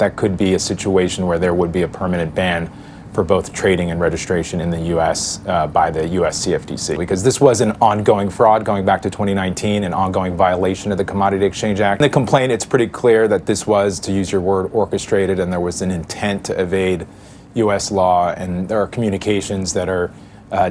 that could be a situation where there would be a permanent ban for both trading and registration in the U.S. By the U.S. CFTC. Because this was an ongoing fraud going back to 2019, an ongoing violation of the Commodity Exchange Act. In the complaint, it's pretty clear that this was, to use your word, orchestrated, and there was an intent to evade U.S. law, and there are communications that are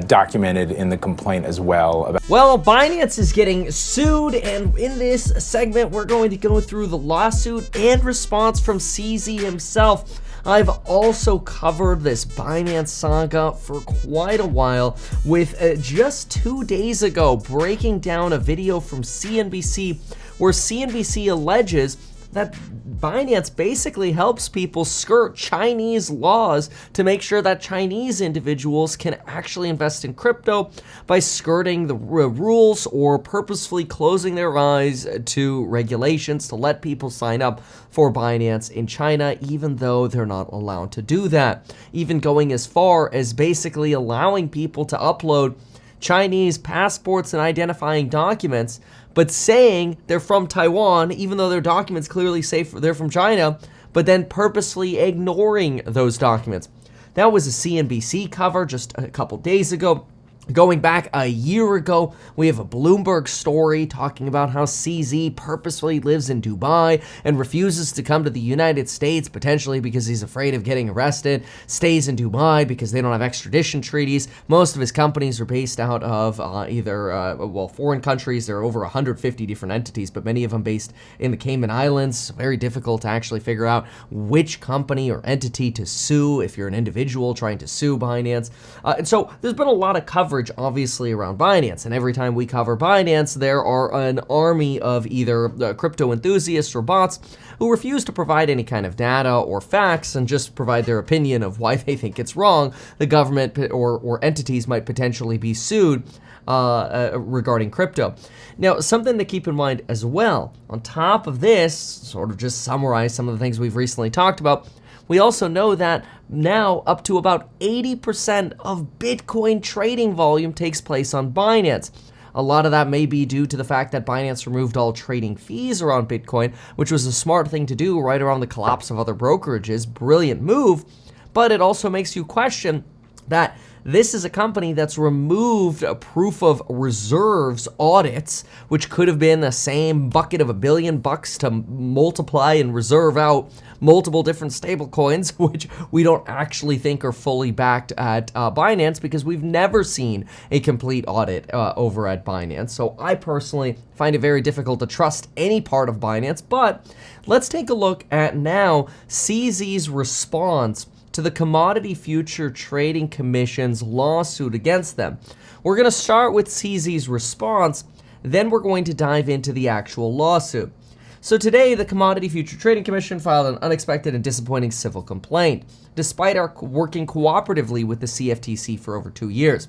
documented in the complaint as well. Well, Binance is getting sued, and in this segment, we're going to go through the lawsuit and response from CZ himself. I've also covered this Binance saga for quite a while, with just 2 days ago breaking down a video from CNBC where CNBC alleges that Binance basically helps people skirt Chinese laws to make sure that Chinese individuals can actually invest in crypto by skirting the rules or purposefully closing their eyes to regulations to let people sign up for Binance in China, even though they're not allowed to do that. Even going as far as basically allowing people to upload Chinese passports and identifying documents, but saying they're from Taiwan, even though their documents clearly say they're from China, but then purposely ignoring those documents. That was a CNBC cover just a couple days ago. Going back a year ago, we have a Bloomberg story talking about how CZ purposefully lives in Dubai and refuses to come to the United States, potentially because he's afraid of getting arrested, stays in Dubai because they don't have extradition treaties. Most of his companies are based out of either foreign countries. There are over 150 different entities, but many of them based in the Cayman Islands. Very difficult to actually figure out which company or entity to sue if you're an individual trying to sue Binance. And so there's been a lot of coverage obviously around Binance, and every time we cover Binance, there are an army of either crypto enthusiasts or bots who refuse to provide any kind of data or facts and just provide their opinion of why they think it's wrong. The government or entities might potentially be sued regarding crypto. Now, something to keep in mind as well, on top of this, sort of just summarize some of the things we've recently talked about, we also know that now up to about 80% of Bitcoin trading volume takes place on Binance. A lot of that may be due to the fact that Binance removed all trading fees around Bitcoin, which was a smart thing to do right around the collapse of other brokerages. Brilliant move, but it also makes you question that this is a company that's removed a proof of reserves audits, which could have been the same bucket of $1 billion to multiply and reserve out multiple different stable coins, which we don't actually think are fully backed at Binance, because we've never seen a complete audit over at Binance. So I personally find it very difficult to trust any part of Binance, but let's take a look at now CZ's response to the Commodity Future Trading Commission's lawsuit against them. We're going to start with CZ's response, then we're going to dive into the actual lawsuit. So today, the Commodity Future Trading Commission filed an unexpected and disappointing civil complaint, despite our working cooperatively with the CFTC for over 2 years.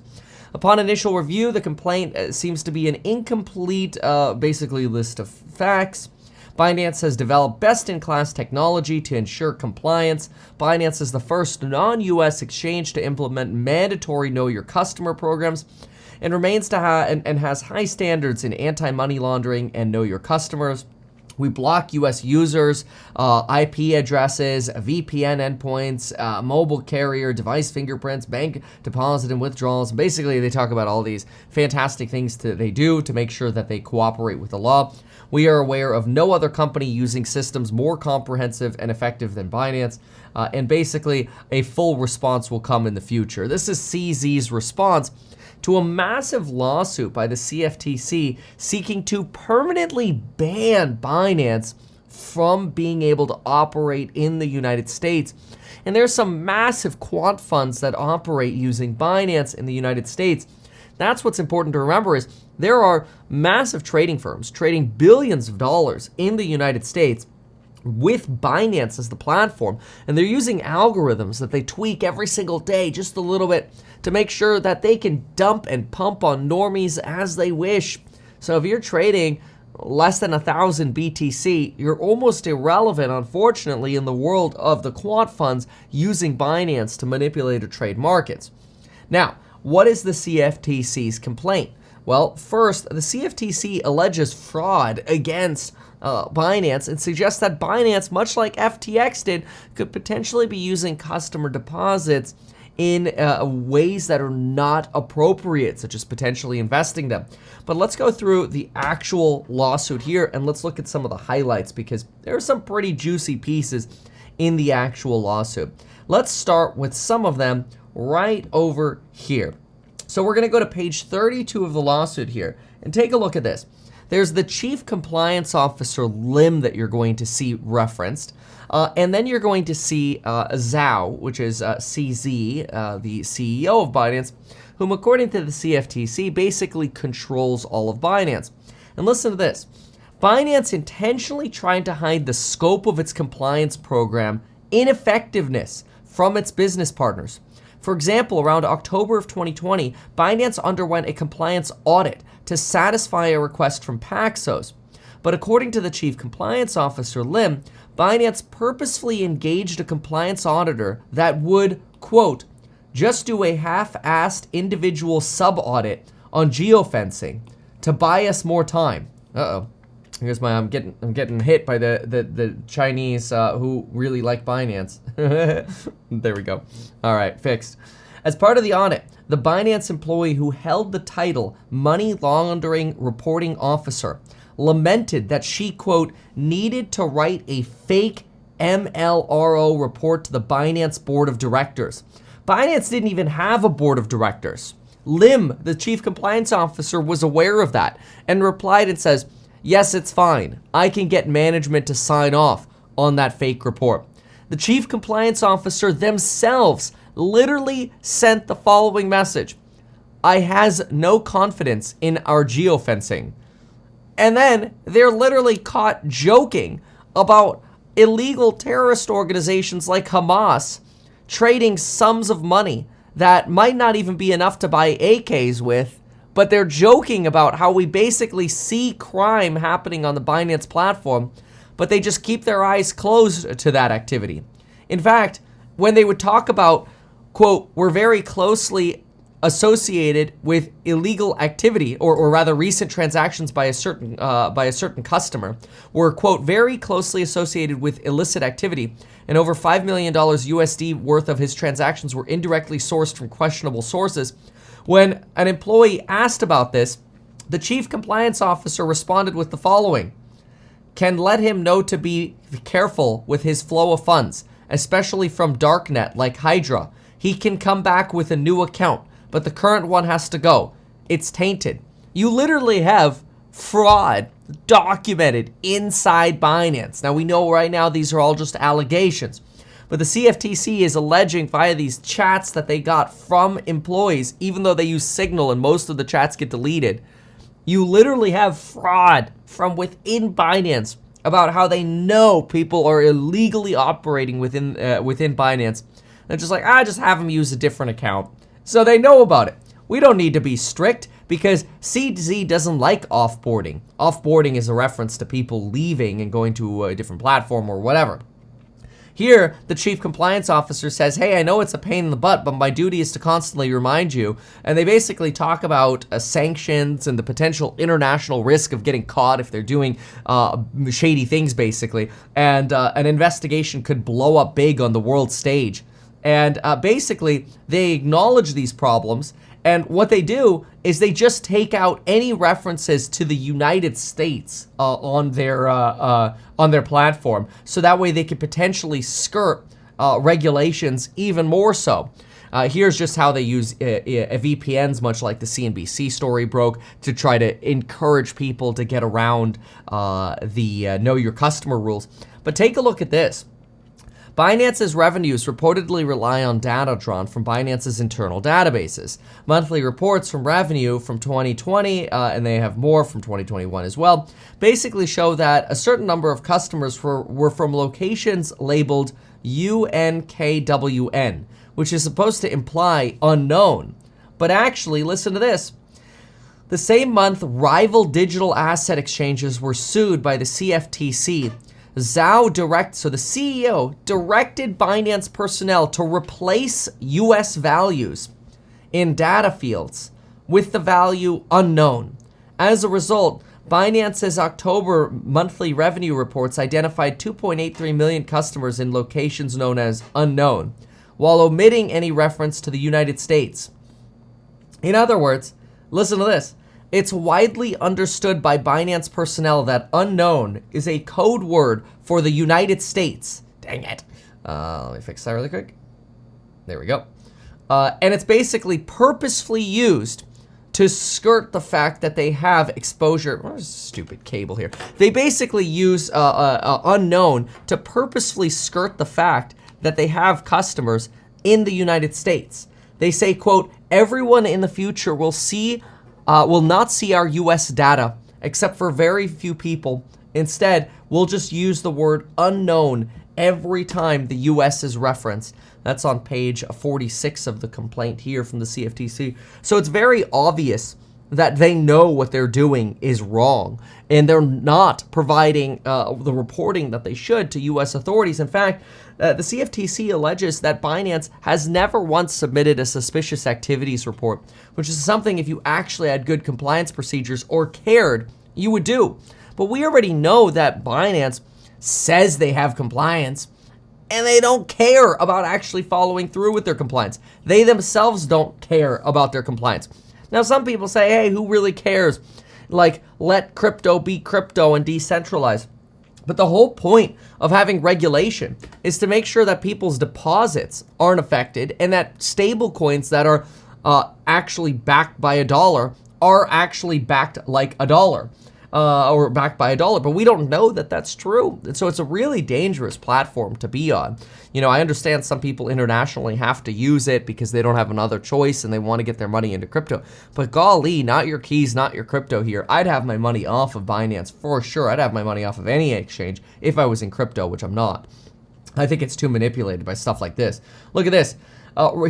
Upon initial review, the complaint seems to be an incomplete, basically list of facts. Binance has developed best-in-class technology to ensure compliance. Binance is the first non-US exchange to implement mandatory Know Your Customer programs and remains to and has high standards in anti-money laundering and Know Your Customers. We block U.S. users, IP addresses, VPN endpoints, mobile carrier, device fingerprints, bank deposit and withdrawals. Basically, they talk about all these fantastic things they do to make sure that they cooperate with the law. We are aware of no other company using systems more comprehensive and effective than Binance. And basically, a full response will come in the future. This is CZ's response to a massive lawsuit by the CFTC seeking to permanently ban Binance from being able to operate in the United States. And there's some massive quant funds that operate using Binance in the United States. That's what's important to remember, is there are massive trading firms trading billions of dollars in the United States with Binance as the platform, and they're using algorithms that they tweak every single day just a little bit to make sure that they can dump and pump on normies as they wish. So if you're trading less than 1,000 BTC, you're almost irrelevant, unfortunately, in the world of the quant funds using Binance to manipulate or trade markets. Now, what is the CFTC's complaint? Well, first, the CFTC alleges fraud against Binance and suggests that Binance, much like FTX did, could potentially be using customer deposits in ways that are not appropriate, such as potentially investing them. But let's go through the actual lawsuit here and let's look at some of the highlights, because there are some pretty juicy pieces in the actual lawsuit. Let's start with some of them right over here. So we're going to go to page 32 of the lawsuit here and take a look at this. There's the Chief Compliance Officer, Lim, that you're going to see referenced. And then you're going to see Zhao, which is CZ, the CEO of Binance, whom, according to the CFTC, basically controls all of Binance. And listen to this. Binance intentionally tried to hide the scope of its compliance program ineffectiveness from its business partners. For example, around October of 2020, Binance underwent a compliance audit to satisfy a request from Paxos. But according to the Chief Compliance Officer, Lim, Binance purposefully engaged a compliance auditor that would, quote, just do a half-assed individual sub-audit on geofencing to buy us more time. Uh-oh. Here's my, I'm getting hit by the Chinese who really like Binance. There we go. All right, fixed. As part of the audit, the Binance employee who held the title Money Laundering Reporting Officer lamented that she, quote, needed to write a fake MLRO report to the Binance board of directors. Binance didn't even have a board of directors. Lim, the chief compliance officer, was aware of that and replied and says, yes, it's fine. I can get management to sign off on that fake report. The chief compliance officer themselves literally sent the following message: I has no confidence in our geofencing. And then they're literally caught joking about illegal terrorist organizations like Hamas trading sums of money that might not even be enough to buy AKs with, but they're joking about how we basically see crime happening on the Binance platform, but they just keep their eyes closed to that activity. In fact, when they would talk about, quote, we're very closely associated with illegal activity, or rather recent transactions by a certain customer, were, quote, very closely associated with illicit activity, and over $5 million USD worth of his transactions were indirectly sourced from questionable sources. When an employee asked about this, the chief compliance officer responded with the following: can let him know to be careful with his flow of funds, especially from darknet like Hydra. He can come back with a new account, but the current one has to go. It's tainted. You literally have fraud documented inside Binance. Now, we know right now these are all just allegations, but the CFTC is alleging via these chats that they got from employees, even though they use Signal and most of the chats get deleted. You literally have fraud from within Binance about how they know people are illegally operating within Binance. They're just like, just have them use a different account. So they know about it. We don't need to be strict because CZ doesn't like offboarding. Offboarding is a reference to people leaving and going to a different platform or whatever. Here, the chief compliance officer says, hey, I know it's a pain in the butt, but my duty is to constantly remind you. And they basically talk about sanctions and the potential international risk of getting caught if they're doing shady things, basically. And an investigation could blow up big on the world stage. And basically, they acknowledge these problems, and what they do is they just take out any references to the United States on their platform, so that way they could potentially skirt regulations even more so. Here's just how they use VPNs, much like the CNBC story broke, to try to encourage people to get around the know your customer rules. But take a look at this. Binance's revenues reportedly rely on data drawn from Binance's internal databases. Monthly reports from revenue from 2020, and they have more from 2021 as well, basically show that a certain number of customers were from locations labeled UNKWN, which is supposed to imply unknown. But actually, listen to this. The same month, rival digital asset exchanges were sued by the CFTC. Zhao so the CEO directed Binance personnel to replace US values in data fields with the value unknown. As a result, Binance's October monthly revenue reports identified 2.83 million customers in locations known as unknown, while omitting any reference to the United States. In other words, listen to this. It's widely understood by Binance personnel that unknown is a code word for the United States. Dang it. Let me fix that really quick. There we go. And it's basically purposefully used to skirt the fact that they have exposure. What is stupid cable here? They basically use unknown to purposefully skirt the fact that they have customers in the United States. They say, quote, everyone in the future will not see our US data except for very few people. Instead, we'll just use the word unknown every time the US is referenced. That's on page 46 of the complaint here from the CFTC. So it's very obvious that they know what they're doing is wrong, and they're not providing the reporting that they should to U.S. authorities. In fact, the CFTC alleges that Binance has never once submitted a suspicious activities report, which is something if you actually had good compliance procedures or cared, you would do. But we already know that Binance says they have compliance, and they don't care about actually following through with their compliance. They themselves don't care about their compliance. Now, some people say, hey, who really cares? Like, let crypto be crypto and decentralize. But the whole point of having regulation is to make sure that people's deposits aren't affected and that stable coins that are actually backed by a dollar are actually backed like a dollar. Or backed by a dollar, but we don't know that that's true. And so it's a really dangerous platform to be on. You know, I understand some people internationally have to use it because they don't have another choice and they want to get their money into crypto. But golly, not your keys, not your crypto here. I'd have my money off of Binance for sure. I'd have my money off of any exchange if I was in crypto, which I'm not. I think it's too manipulated by stuff like this. Look at this.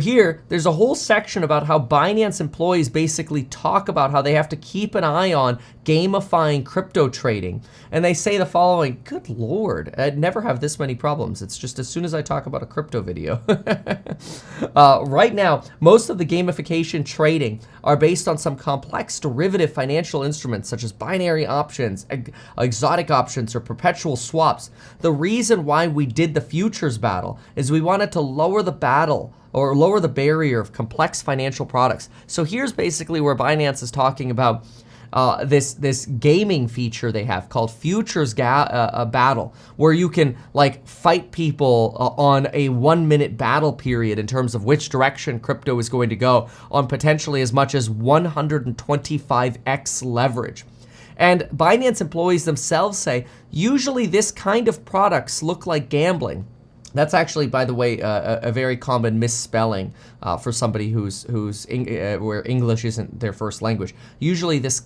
Here, there's a whole section about how Binance employees basically talk about how they have to keep an eye on gamifying crypto trading. And they say the following, good Lord, I'd never have this many problems. It's just as soon as I talk about a crypto video. Right now, most of the gamification trading are based on some complex derivative financial instruments such as binary options, exotic options, or perpetual swaps. The reason why we did the futures battle is we wanted to lower the barrier of complex financial products. So here's basically where Binance is talking about this gaming feature they have called Futures Battle, where you can like fight people on a 1 minute battle period in terms of which direction crypto is going to go on potentially as much as 125x leverage. And Binance employees themselves say usually this kind of products look like gambling. That's actually, by the way, a very common misspelling for somebody where English isn't their first language. Usually it's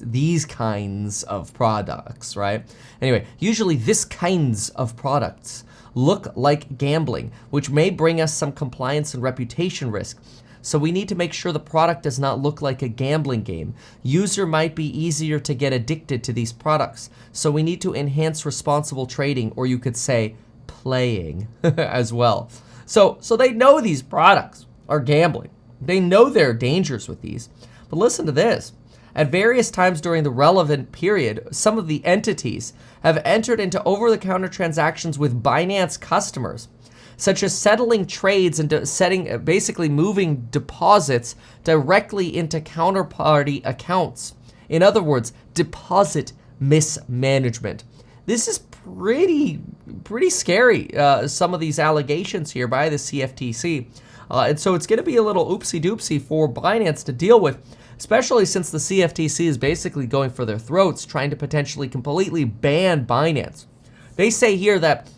these kinds of products, right? Anyway, usually this kinds of products look like gambling, which may bring us some compliance and reputation risk. So we need to make sure the product does not look like a gambling game. User might be easier to get addicted to these products. So we need to enhance responsible trading, or you could say playing as well. So they know these products are gambling. They know there are dangers with these. But listen to this. At various times during the relevant period, some of the entities have entered into over-the-counter transactions with Binance customers, such as settling trades and basically moving deposits directly into counterparty accounts. In other words, deposit mismanagement. This is pretty scary, some of these allegations here by the CFTC. And so it's going to be a little oopsie-doopsie for Binance to deal with, especially since the CFTC is basically going for their throats, trying to potentially completely ban Binance. They say here that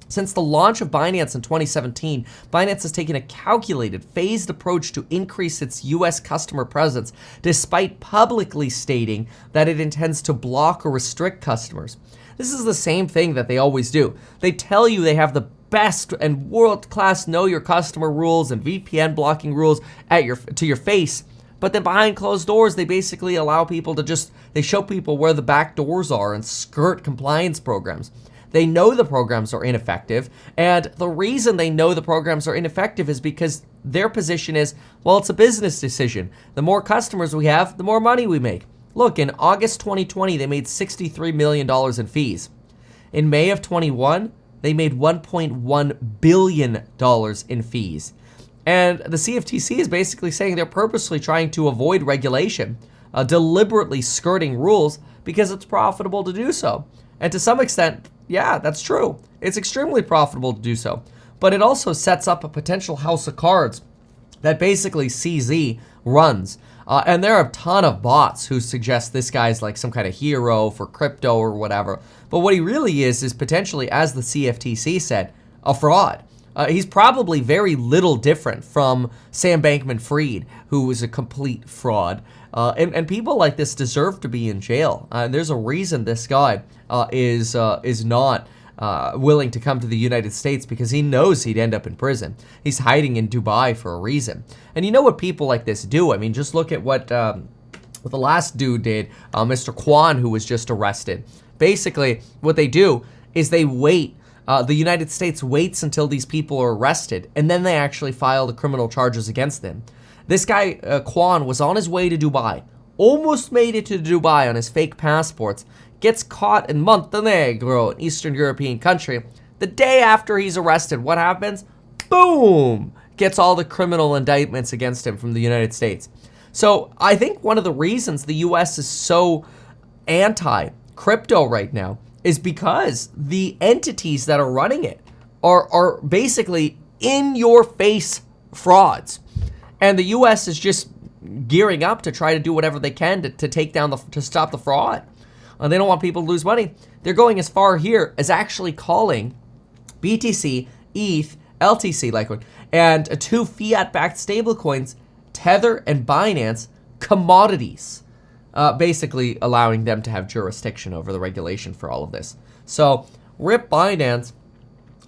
since the launch of Binance in 2017, Binance has taken a calculated, phased approach to increase its U.S. customer presence, despite publicly stating that it intends to block or restrict customers. This is the same thing that they always do. They tell you they have the best and world-class know your customer rules and VPN blocking rules to your face, but then behind closed doors, they basically allow people to they show people where the back doors are and skirt compliance programs. They know the programs are ineffective, and the reason they know the programs are ineffective is because their position is, well, it's a business decision. The more customers we have, the more money we make. Look, in August 2020, they made $63 million in fees. In May of 21, they made $1.1 billion in fees. And the CFTC is basically saying they're purposely trying to avoid regulation, deliberately skirting rules because it's profitable to do so. And to some extent, yeah, that's true. It's extremely profitable to do so. But it also sets up a potential house of cards that basically CZ runs. And there are a ton of bots who suggest this guy's like some kind of hero for crypto or whatever. But what he really is potentially, as the CFTC said, a fraud. He's probably very little different from Sam Bankman-Fried, who was a complete fraud. And people like this deserve to be in jail. There's a reason this guy is not willing to come to the United States, because he knows he'd end up in prison. He's hiding in Dubai for a reason. And you know what people like this do? I mean, just look at what the last dude did, Mr. Kwan, who was just arrested. Basically, what they do is they wait. The United States waits until these people are arrested, and then they actually file the criminal charges against them. This guy, Kwan, was on his way to Dubai, almost made it to Dubai on his fake passports, gets caught in Montenegro, an Eastern European country. The day after he's arrested, what happens? Boom! Gets all the criminal indictments against him from the United States. So I think one of the reasons the US is so anti-crypto right now is because the entities that are running it are basically in-your-face frauds. And the US is just gearing up to try to do whatever they can to take down to stop the fraud. They don't want people to lose money. They're going as far here as actually calling BTC, ETH, LTC, Litecoin, and two fiat-backed stablecoins, Tether and Binance, commodities, basically allowing them to have jurisdiction over the regulation for all of this. So, rip Binance.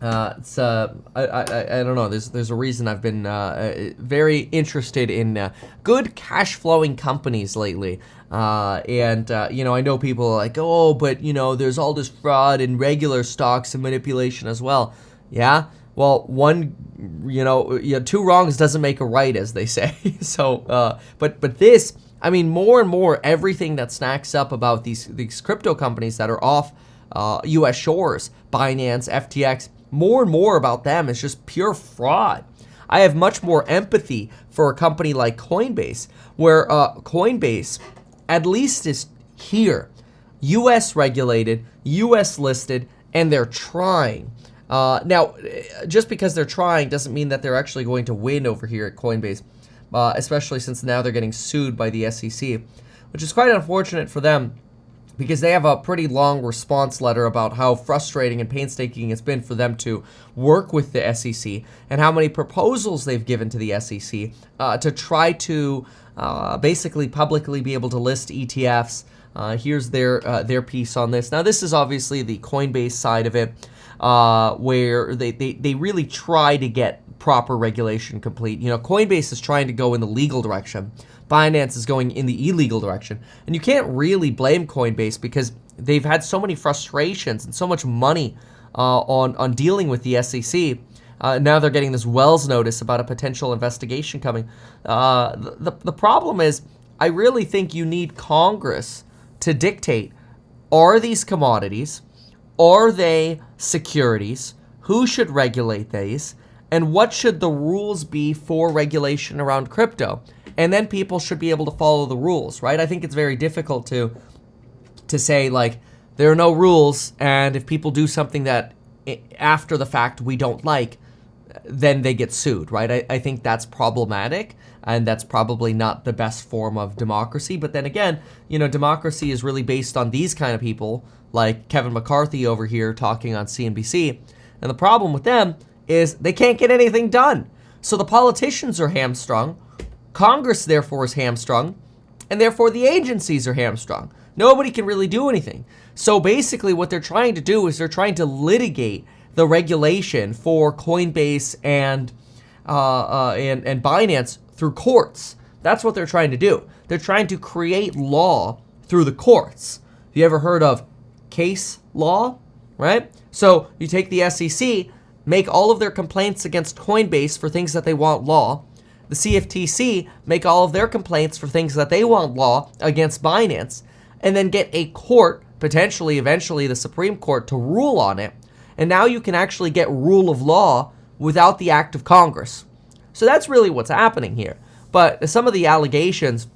I don't know. There's a reason I've been very interested in good cash flowing companies lately. I know people are like, oh, but there's all this fraud in regular stocks and manipulation as well. Yeah. Well, two wrongs doesn't make a right, as they say. So, but this, I mean, more and more, everything that snacks up about these crypto companies that are off U.S. shores, Binance, FTX. More and more about them is just pure fraud. I have much more empathy for a company like Coinbase, where Coinbase at least is here, U.S. regulated, U.S. listed, and they're trying. Now, just because they're trying doesn't mean that they're actually going to win over here at Coinbase, especially since now they're getting sued by the SEC, which is quite unfortunate for them, because they have a pretty long response letter about how frustrating and painstaking it's been for them to work with the SEC, and how many proposals they've given to the SEC to try to basically publicly be able to list ETFs. Here's their piece on this. Now, this is obviously the Coinbase side of it, where they really try to get proper regulation complete. Coinbase is trying to go in the legal direction. Binance is going in the illegal direction. And you can't really blame Coinbase, because they've had so many frustrations and so much money on dealing with the SEC. Now they're getting this Wells notice about a potential investigation coming. The problem is, I really think you need Congress to dictate, are these commodities? Are they securities? Who should regulate these? And what should the rules be for regulation around crypto? And then people should be able to follow the rules, right? I think it's very difficult to say, like, there are no rules, and if people do something that after the fact we don't like, then they get sued, right? I think that's problematic, and that's probably not the best form of democracy. But then again, democracy is really based on these kind of people, like Kevin McCarthy over here talking on CNBC. And the problem with them is they can't get anything done. So the politicians are hamstrung. Congress, therefore, is hamstrung, and therefore the agencies are hamstrung. Nobody can really do anything. So basically what they're trying to do is they're trying to litigate the regulation for Coinbase and Binance through courts. That's what they're trying to do. They're trying to create law through the courts. Have you ever heard of case law? right? So you take the SEC, make all of their complaints against Coinbase for things that they want law. The CFTC make all of their complaints for things that they want law against Binance, and then get a court, potentially eventually the Supreme Court, to rule on it. And now you can actually get rule of law without the act of Congress. So that's really what's happening here. But some of the allegations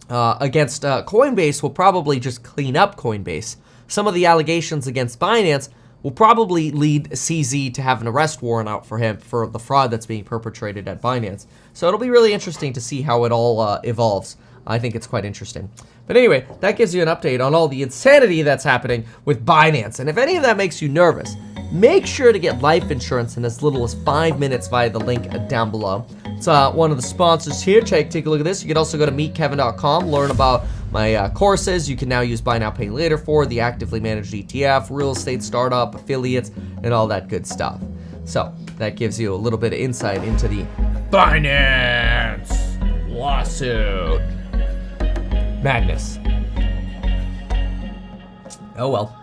against Coinbase will probably just clean up Coinbase. Some of the allegations against Binance will probably lead CZ to have an arrest warrant out for him for the fraud that's being perpetrated at Binance. So it'll be really interesting to see how it all evolves. I think it's quite interesting. But anyway, that gives you an update on all the insanity that's happening with Binance. And if any of that makes you nervous, make sure to get life insurance in as little as 5 minutes via the link down below. It's one of the sponsors here. Take a look at this. You can also go to meetkevin.com, learn about my courses. You can now use Buy Now, Pay Later for the actively managed ETF, real estate startup, affiliates, and all that good stuff. So that gives you a little bit of insight into the Binance lawsuit madness. Oh well.